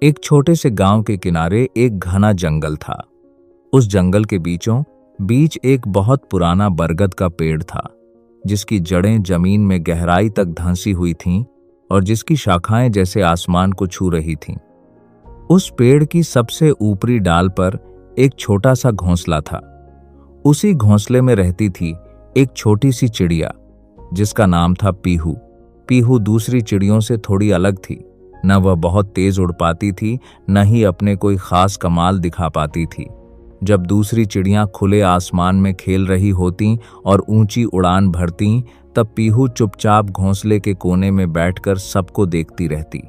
एक छोटे से गांव के किनारे एक घना जंगल था। उस जंगल के बीचों बीच एक बहुत पुराना बरगद का पेड़ था, जिसकी जड़ें जमीन में गहराई तक धंसी हुई थीं और जिसकी शाखाएं जैसे आसमान को छू रही थीं। उस पेड़ की सबसे ऊपरी डाल पर एक छोटा सा घोंसला था। उसी घोंसले में रहती थी एक छोटी सी चिड़िया, जिसका नाम था पीहू। पीहू दूसरी चिड़ियों से थोड़ी अलग थी। न वह बहुत तेज उड़ पाती थी, न ही अपने कोई खास कमाल दिखा पाती थी। जब दूसरी चिड़ियां खुले आसमान में खेल रही होतीं और ऊंची उड़ान भरतीं, तब पीहू चुपचाप घोंसले के कोने में बैठकर सबको देखती रहती।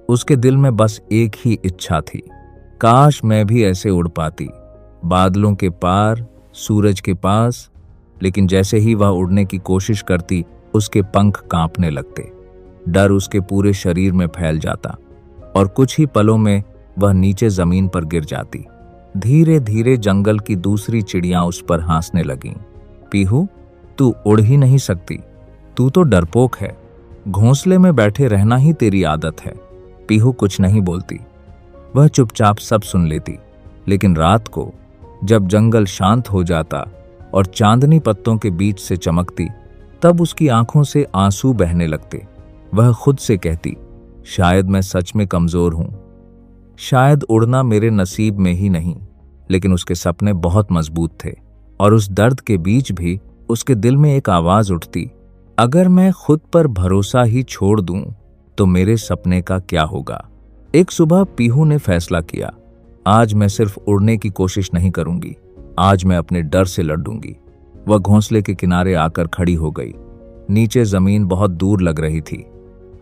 उसके दिल में बस एक ही इच्छा थी, काश मैं भी ऐसे उड़ पाती, बादलों के पार, सूरज के पास। लेकिन जैसे ही वह उड़ने की कोशिश करती, उसके पंख कांपने लगते, डर उसके पूरे शरीर में फैल जाता और कुछ ही पलों में वह नीचे जमीन पर गिर जाती। धीरे धीरे जंगल की दूसरी चिड़ियां उस पर हंसने लगीं। पीहू, तू उड़ ही नहीं सकती, तू तो डरपोक है, घोंसले में बैठे रहना ही तेरी आदत है। पीहू कुछ नहीं बोलती, वह चुपचाप सब सुन लेती। लेकिन रात को जब जंगल शांत हो जाता और चांदनी पत्तों के बीच से चमकती, तब उसकी आंखों से आंसू बहने लगते। वह खुद से कहती, शायद मैं सच में कमजोर हूं, शायद उड़ना मेरे नसीब में ही नहीं। लेकिन उसके सपने बहुत मजबूत थे और उस दर्द के बीच भी उसके दिल में एक आवाज उठती, अगर मैं खुद पर भरोसा ही छोड़ दूं तो मेरे सपने का क्या होगा। एक सुबह पीहू ने फैसला किया, आज मैं सिर्फ उड़ने की कोशिश नहीं करूंगी, आज मैं अपने डर से लड़ूंगी। वह घोंसले के किनारे आकर खड़ी हो गई। नीचे जमीन बहुत दूर लग रही थी,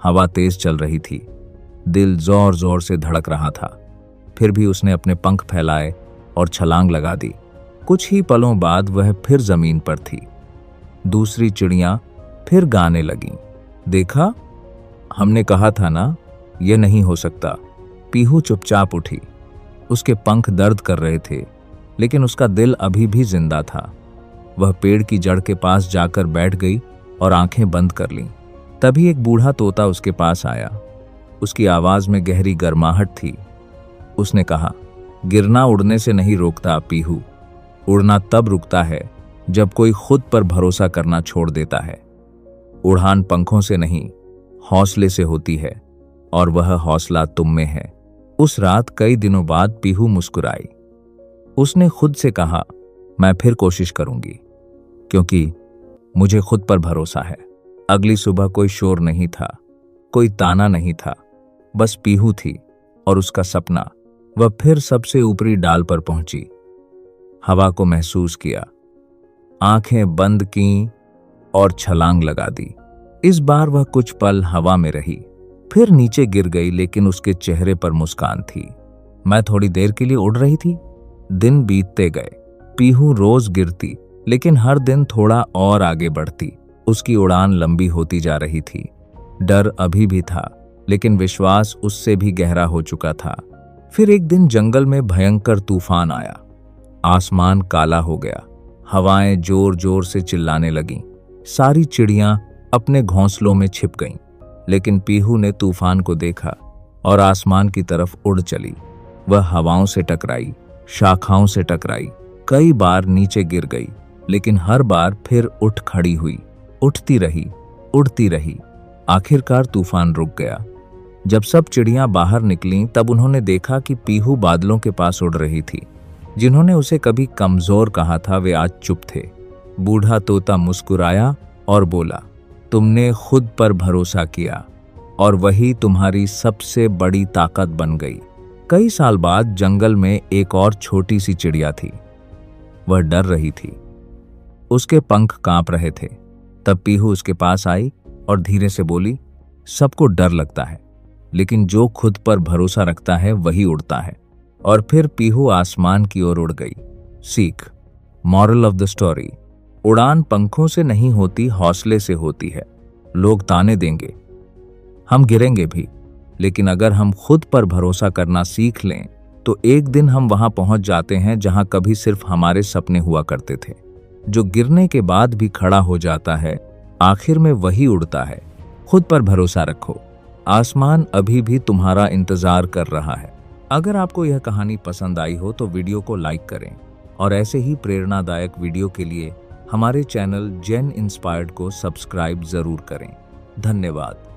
हवा तेज चल रही थी, दिल जोर जोर से धड़क रहा था। फिर भी उसने अपने पंख फैलाए और छलांग लगा दी। कुछ ही पलों बाद वह फिर जमीन पर थी। दूसरी चिड़ियां फिर गाने लगीं, देखा, हमने कहा था ना, यह नहीं हो सकता। पीहू चुपचाप उठी। उसके पंख दर्द कर रहे थे, लेकिन उसका दिल अभी भी जिंदा था। वह पेड़ की जड़ के पास जाकर बैठ गई और आंखें बंद कर लीं। तभी एक बूढ़ा तोता उसके पास आया। उसकी आवाज में गहरी गर्माहट थी। उसने कहा, गिरना उड़ने से नहीं रोकता पीहू, उड़ना तब रुकता है जब कोई खुद पर भरोसा करना छोड़ देता है। उड़ान पंखों से नहीं, हौसले से होती है, और वह हौसला तुम में है। उस रात कई दिनों बाद पीहू मुस्कुराई। उसने खुद से कहा, मैं फिर कोशिश करूंगी, क्योंकि मुझे खुद पर भरोसा है। अगली सुबह कोई शोर नहीं था, कोई ताना नहीं था, बस पीहू थी और उसका सपना। वह फिर सबसे ऊपरी डाल पर पहुंची, हवा को महसूस किया, आंखें बंद कीं और छलांग लगा दी। इस बार वह कुछ पल हवा में रही, फिर नीचे गिर गई, लेकिन उसके चेहरे पर मुस्कान थी। मैं थोड़ी देर के लिए उड़ रही थी। दिन बीतते गए। पीहू रोज गिरती, लेकिन हर दिन थोड़ा और आगे बढ़ती। उसकी उड़ान लंबी होती जा रही थी। डर अभी भी था, लेकिन विश्वास उससे भी गहरा हो चुका था। फिर एक दिन जंगल में भयंकर तूफान आया। आसमान काला हो गया, हवाएं जोर जोर से चिल्लाने लगीं। सारी चिड़ियां अपने घोंसलों में छिप गईं, लेकिन पीहू ने तूफान को देखा और आसमान की तरफ उड़ चली। वह हवाओं से टकराई, शाखाओं से टकराई, कई बार नीचे गिर गई, लेकिन हर बार फिर उठ खड़ी हुई, उठती रही, उड़ती रही। आखिरकार तूफान रुक गया। जब सब चिड़ियां बाहर निकलीं, तब उन्होंने देखा कि पीहू बादलों के पास उड़ रही थी। जिन्होंने उसे कभी कमजोर कहा था, वे आज चुप थे। बूढ़ा तोता मुस्कुराया और बोला, तुमने खुद पर भरोसा किया और वही तुम्हारी सबसे बड़ी ताकत बन गई। कई साल बाद जंगल में एक और छोटी सी चिड़िया थी। वह डर रही थी, उसके पंख कांप रहे थे। तब पीहू उसके पास आई और धीरे से बोली, सबको डर लगता है, लेकिन जो खुद पर भरोसा रखता है वही उड़ता है। और फिर पीहू आसमान की ओर उड़ गई। सीख, मॉरल ऑफ द स्टोरी, उड़ान पंखों से नहीं होती, हौसले से होती है। लोग ताने देंगे, हम गिरेंगे भी, लेकिन अगर हम खुद पर भरोसा करना सीख लें तो एक दिन हम वहां पहुंच जाते हैं जहां कभी सिर्फ हमारे सपने हुआ करते थे। जो गिरने के बाद भी खड़ा हो जाता है, आखिर में वही उड़ता है। खुद पर भरोसा रखो, आसमान अभी भी तुम्हारा इंतजार कर रहा है। अगर आपको यह कहानी पसंद आई हो तो वीडियो को लाइक करें और ऐसे ही प्रेरणादायक वीडियो के लिए हमारे चैनल जेन इंस्पायर्ड को सब्सक्राइब जरूर करें। धन्यवाद।